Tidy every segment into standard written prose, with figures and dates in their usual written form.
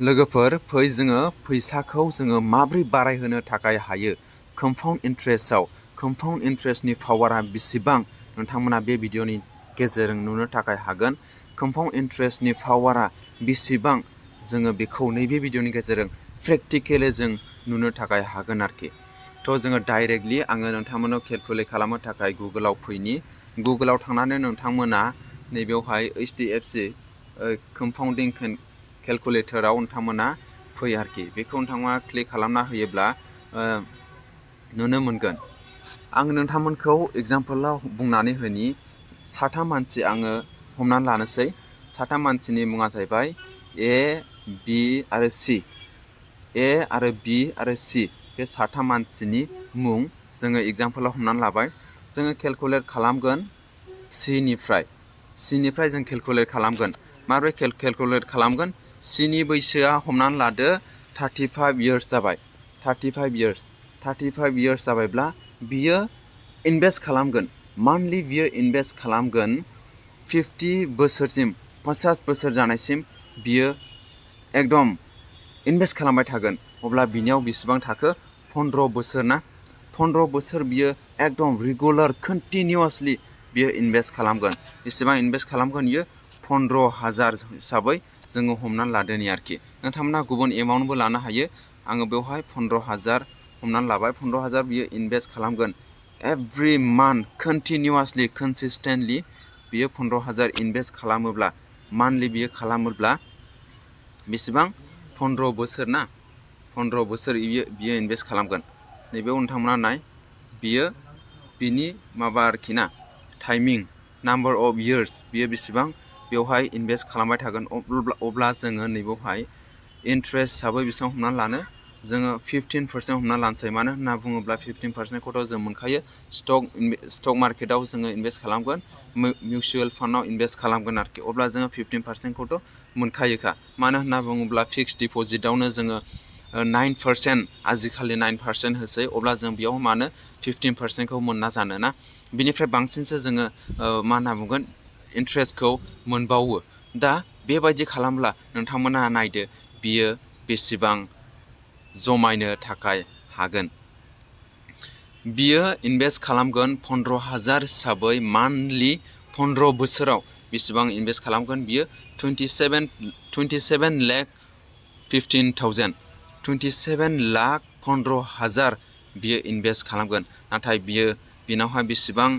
लोगोफोर फै जोङो फैसाखौ जोङो माबोरै बारायहोनो थाखाय हायो कम्पाउन्ड इन्ट्रेस्टआव कम्पाउन्ड इन्ट्रेस्टनि पावारा बेसेबां नोंथांमोना बे भिडिअनि गेजेरजों नुनो थाखाय हागोन कम्पाउन्ड इन्ट्रेस्टनि पावारा बेसेबां जोङो बेखौ नैबे भिडिअनि गेजेरजों प्रेक्टिकेलि जों नुनो थाखाय हागोन आरोखि थ' जोङो डाइरेक्टलि आङो नोंथांमोननो केलकुलेट खालामनो थाखाय गुगोलाव फैनि गुगोलाव थांनानै नोंथांमोना नैबेवहाय HDFC कम्पाउन्डिं केलकुलेटराव नोंथांमोना फै आरोखि बेखौ नोंथांमोना क्लिक खालामना होयोब्ला नुनो मोनगोन आं नोंथांमोनखौ एग्जाम्पलाव बुंनानै होनि साथाम मानसि आङो हमनानै लानोसै साथाम मानसिनि मुङा जाहैबाय A B आरो C A आरो B आरो C बे साथाम मानसिनि मुं जोङो एग्जाम्पलाव हमनानै लाबाय जोङो केलकुलेट खालामगोन C निफ्राय जों केलकुलेट खालामगोन माबोरै केलकुलेट खालामगोन C नि बैसोआ हमनानै लादो 35 इयार्स जाबाय 35 इयार्स जाबायब्ला बियो इनभेस्ट खालामगोन मान्थलि बियो इनभेस्ट खालामगोन 50 बोसोरसिम 50 बोसोर जानायसिम बियो एकदम इनभेस्ट खालामबाय थागोन अब्ला बिनियाव बेसेबां थाखो 15 बोसोर ना 15 बोसोर बियो एकदम रेगुलार कन्टिनिउअसलि बियो इनभेस्ट खालामगोन बेसेबां इनभेस्ट खालामगोन बियो 15,000 हिसाबै जोङो हमनानै लादोनि आरोखि नोंथांमोना गुबुन एमाउन्टबो लानो हायो आङो बेवहाय 15,000 हमनानै लाबाय 15,000 बियो इनभेस्ट खालामगोन एभ्रि मान्थ कन्टिनिउअसलि कनसिस्टेन्टलि बियो 15,000 इनभेस्ट खालामोब्ला मान्थलि बियो खालामोब्ला बेसेबां 15 बोसोर ना 15 बोसोर बियो इनभेस्ट खालामगोन नैबेयाव नोंथांमोना नाय बियो बिनि माबा आरोखि ना टाइमिं नाम्बार अफ इयार्स बियो बेसेबां बेवहाय इनभेस्ट खालामबाय थागोन अब्ला जोङो नैबेवहाय इन्ट्रेस्ट हिसाबै बेसेबां हमनानै लानो जोङो 15% हमना लानोसै मानो होनना बुङोब्ला 15%खौथ' जों मोनखायो स्टक मार्केटाव जोङो इनभेस्ट खालामगोन मिउचुवेल फान्डआव इनभेस्ट खालामगोन आरोखि अब्ला जोङो 15%खौथ' मोनखायोखा मानो होनना बुङोब्ला फिक्स्ड डिप'जिटावनो जोङो 9% आजिखालि 9% होसै अब्ला जों बेयाव मानो 15%खौ मोनना जानो ना बिनिफ्राय बांसिनसो जोङो मा होनना बुंगोन इन्ट्रेस्टखौ मोनबावो दा बेबायदि खालामब्ला नोंथांमोना नायदो बियो बेसेबां जमायनो थाखाय हागोन बियो इनभेस्ट खालामगोन 15,000 हिसाबै मान्थलि 15 बोसोराव बेसेबां इनभेस्ट खालामगोन बियो 27 लाख 15,000 27 लाख 15,000 बियो इनभेस्ट खालामगोन नाथाय बियो बिनावहाय बेसेबां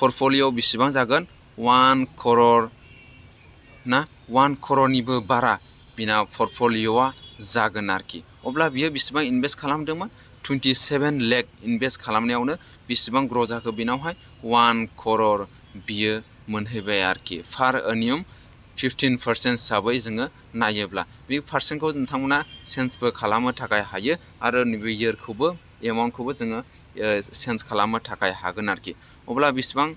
पर्टफलिय'आव बेसेबां जागोन 1 crore ना 1 crore बारा बिना पर्टफलिय'आ जागोन आरोखि अब्ला बियो बेसेबां इनभेस्ट खालामदोंमोन 27 लाख इनभेस्ट खालामनायावनो बेसेबां ग्र' जाखो बिनावहाय 1 crore बियो मोनहैबाय आरोखि फार एनियम 15% हिसाबै जोङो नायोब्ला बे पार्सेन्टखौ नोंथांमोना चेन्जबो खालामनो थाखाय हायो आरो नैबे इयारखौबो एमाउन्टखौबो जोङो चेन्ज खालामनो थाखाय हागोन आरोखि अब्ला बेसेबां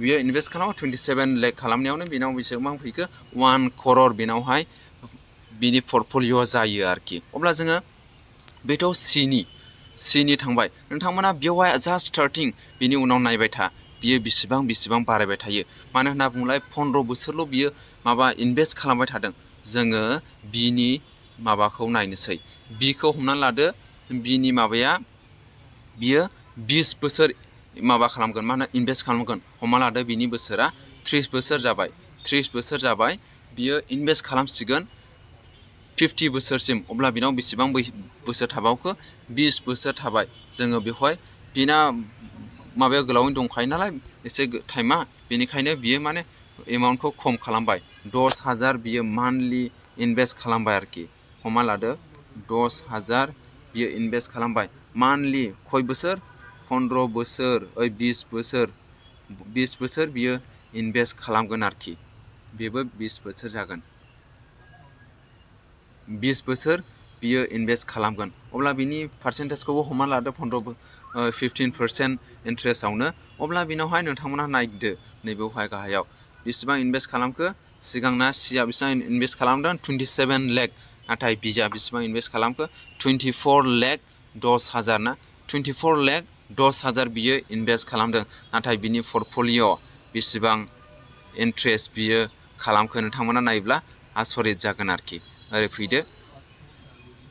बियो इनभेस्ट खालामो 27 लाख खालामनायावनो बेनाव बेसेबां फैखो 1 crore बेनावहाय बिनि पर्टफलिय'आ जायो आरोखि अब्ला जोङो बेथ' सिनि थांबाय नोंथांमोना बेवहाय जास्ट स्टार्टिं बिनि उनाव नायबाय था बियो बेसेबां बारायबाय थायो मानो होनना बुङोब्ला 15 बोसोरल' बियो माबा इनभेस्ट खालामबाय थादों जोङो बिनि माबाखौ नायनोसै बिखौ हमनानै लादो बिनि माबाया बियो 20 बोसोर माबा खालामगोन मा होनो इनभेस्ट खालामगोन हमना लादो बिनि बोसोरा 30 बोसोर जाबाय बियो इनभेस्ट खालामसिगोन 50 बोसोरसिम अब्ला बिनाव बेसेबां बोसोर थाबावखो 20 बोसोर थाबाय जोङो बेवहाय बिना माबाया गोलावैनो दंखायो नालाय एसे टाइमा बेनिखायनो बियो माने एमाउन्टखौ खम खालामबाय 10,000 बियो मान्थलि इनभेस्ट खालामबाय आरोखि हमना लादो 10,000 बियो इनभेस्ट खालामबाय मान्थलि खय बोसोर 15 बोसोर 20 बोसोर बियो इनभेस्ट खालामगोन आरोखि बेबो 20 बोसोर जागोन 20 बोसोर बियो इनभेस्ट खालामगोन अब्ला बिनि पार्सेन्टेजखौबो हमना लादो 15% इन्ट्रेस्टआवनो अब्ला बिनावहाय नोंथांमोना नायदो नैबेवहाय गाहायाव बेसेबां इनभेस्ट खालामखो सिगांना सिया बेसेबां इनभेस्ट खालामदों 27 लाख नाथाय बिजा बेसेबां इनभेस्ट खालामखो 24 लाख 10,000 ना 24 लाख 10,000 बियो इनभेस्ट खालामदों नाथाय बिनि पर्टफलिय' बेसेबां इन्ट्रेस्ट बियो खालामखो नोंथांमोना नायोब्ला आसरित जागोन आरोखि ओरै फैदो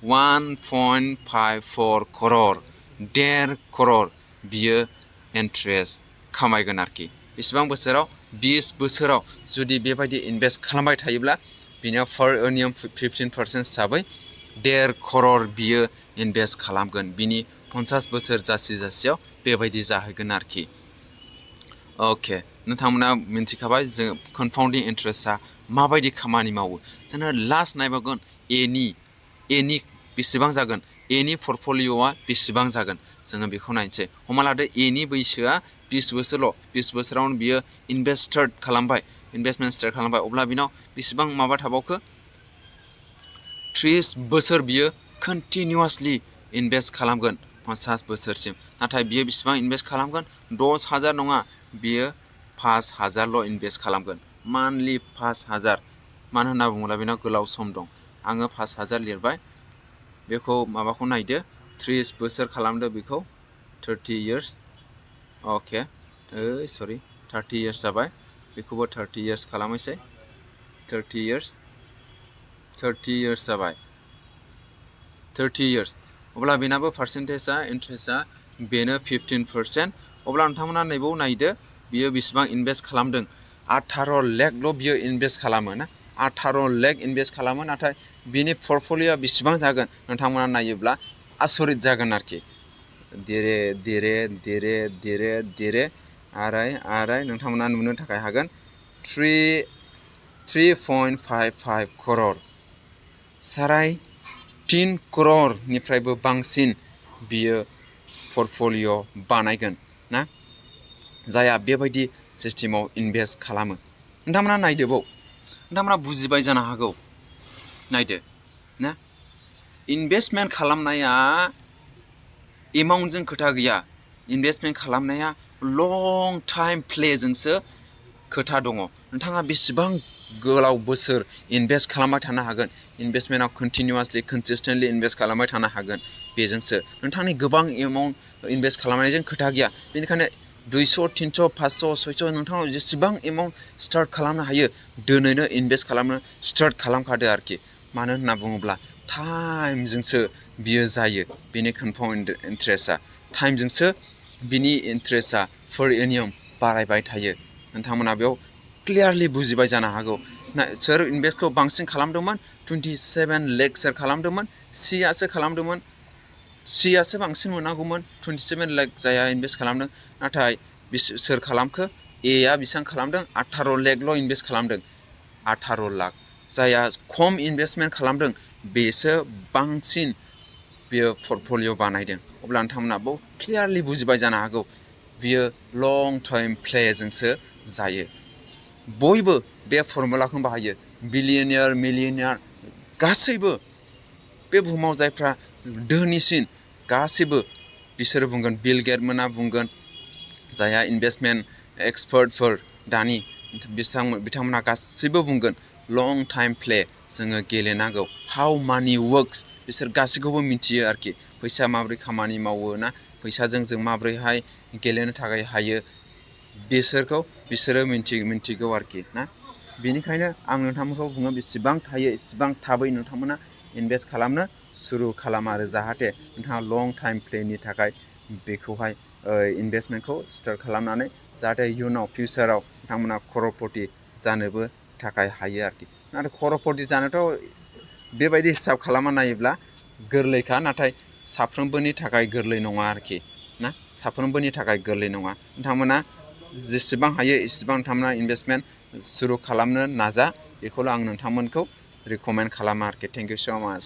1.54 crore 1.5 crore बियो इन्ट्रेस्ट खामायगोन आरोखि बेसेबां बोसोराव 20 बोसोराव जुदि बेबायदि इनभेस्ट खालामबाय थायोब्ला बिनियाव पार एनियाम 15% हिसाबै 1.5 crore बियो इनभेस्ट खालामगोन बिनि 50 बोसोर जासेयाव बेबायदि जाहैगोन आरोखि ओके नोंथांमोना मिन्थिखाबाय जों कम्पाउन्डिं इन्ट्रेस्टआ माबायदि खामानि मावो जोङो लास्ट नायबावगोन एनि बेसेबां जागोन एनि पर्टफलिय'आ बेसेबां जागोन जोङो बेखौ नायनोसै हमना लादो एनि बैसोआ 20 बोसोरल' 20 बोसोरावनो बियो इनभेस्टमेन्ट स्टार्ट खालामबाय अब्ला बिनाव बेसेबां माबा थाबावखो 30 बोसोर बियो कन्टिनिउआसलि इनभेस्ट खालामगोन 50 बोसोरसिम नाथाय बियो बेसेबां इनभेस्ट खालामगोन 10,000 नङा बियो 5,000ल' इनभेस्ट खालामगोन मान्थलि 5,000 मानो होनना बुङोब्ला बेनाव गोलाव सम दं आङो 5,000 लिरबाय बेखौ माबाखौ नायदो 30 बोसोर खालामदो बेखौ 30 years ओके 30 years जाबाय बेखौबो 30 years खालामनोसै 30 years जाबाय 30 years अब्ला बेनाबो पार्सेन्टेजआ इन्ट्रेस्टआ बेनो 15% अब्ला नोंथांमोना नैबाव नायदो बियो बेसेबां इनभेस्ट खालामदों 18 लाखल' बियो इनभेस्ट खालामो ना 18 लाख इनभेस्ट खालामो नाथाय बिनि पर्टफलिय'आ बेसेबां जागोन नोंथांमोना नायोब्ला आसरित जागोन आरोखि देरे आराय नोंथांमोना नुनो थाखाय हागोन 3.55 crore 3.5 crore बांसिन बियो पर्टफलिय' बानायगोन ना जाया बेबायदि सिस्टेमाव इनभेस्ट खालामो नोंथांमोना नायदो नोंथांमोना बुजिबाय जानो हागौ नायदो ना इनभेस्टमेन्ट खालामनाया एमाउन्टजों खोथा गैया इनभेस्टमेन्ट खालामनाया लं टाइम प्लेजोंसो खोथा दङ नोंथाङा बेसेबां गोलाव बोसोर इनभेस्ट खालामबाय थानो हागोन इनभेस्टमेन्टआव कन्टिनिउआसलि कनसिस्टेन्टलि इनभेस्ट खालामबाय थानो हागोन बेजोंसो नोंथांनि गोबां एमाउन्ट इनभेस्ट खालामनायजों खोथा गैया बेनिखायनो 200 300 500 600 नोंथाङा जेसेबां एमाउन्ट स्टार्ट खालामनो हायो दिनैनो इनभेस्ट खालामनो स्टार्ट खालामखादो आरोखि मानो होनना बुङोब्ला टाइमजोंसो बियो जायो बेनि कम्पाउन्ड इन्ट्रेस्टआ टाइमजोंसो बिनि इन्ट्रेस्टआ पार एनियाम बारायबाय थायो नोंथांमोना बेयाव क्लियारलि बुजिबाय जानो हागौ सोर इनभेस्टखौ बांसिन खालामदोंमोन 27 लाख सोर खालामदोंमोन सियासो बांसिन मोननांगौमोन 27 लाख जाया इनभेस्ट खालामदों नाथाय सोर खालामखो एआ बेसेबां खालामदों 18 लाखल' इनभेस्ट खालामदों 18 लाख जाया खम इनभेस्टमेन्ट खालामदों बेसो बांसिन बियो पर्टफलिय' बानायदों अब्ला नोंथांमोनाबो क्लियारलि बुजिबाय जानो हागौ बियो लं टाइम प्लेजोंसो जायो बयबो बे फर्मुलाखौ बाहायो बिलियनियार मिलियनियार गासैबो बे बुहुमाव जायफ्रा धोनिसिन गासैबो बिसोरो बुंगोन बिल गेट मोना बुंगोन जायहा इनभेस्टमेन्ट एक्सपार्टफोर दानि बिथांमोना गासैबो बुंगोन लं टाइम प्ले जोङो गेलेनांगौ हाउ मानि वर्क्स बिसोर गासैखौबो मिथियो आरोखि फैसा माबोरै खामानि मावो ना फैसाजों जों माबोरैहाय गेलेनो थाखाय हायो बिसोरो मिथिगौ आरोखि ना बेनिखायनो आं नोंथांमोनखौ बुङो बेसेबां थायो एसेबां थाबै नोंथांमोना इनभेस्ट खालामनो सुरु खालाम आरो जाहाथे नोंथाङा लं टाइम प्लेनि थाखाय बेखौहाय इनभेस्टमेन्टखौ स्टार्ट खालामनानै जाहाथे इयुनाव फिउचाराव नोंथांमोना कर'रपति जानोबो थाखाय हायो आरोखि नाथाय कर'रपति जानोथ' बेबायदि हिसाब खालामना नायोब्ला गोरलैखा नाथाय साफ्रोमबोनि थाखाय गोरलै नङा आरोखि ना साफ्रोमबोनि थाखाय गोरलै नङा नोंथांमोना जेसेबां हायो एसेबां नोंथांमोना इनभेस्टमेन्ट सुरु खालामनो नाजा बेखौल' आं नोंथांमोनखौ रिकमेन्ड खालामो आरोखि थेंक इउ स' माच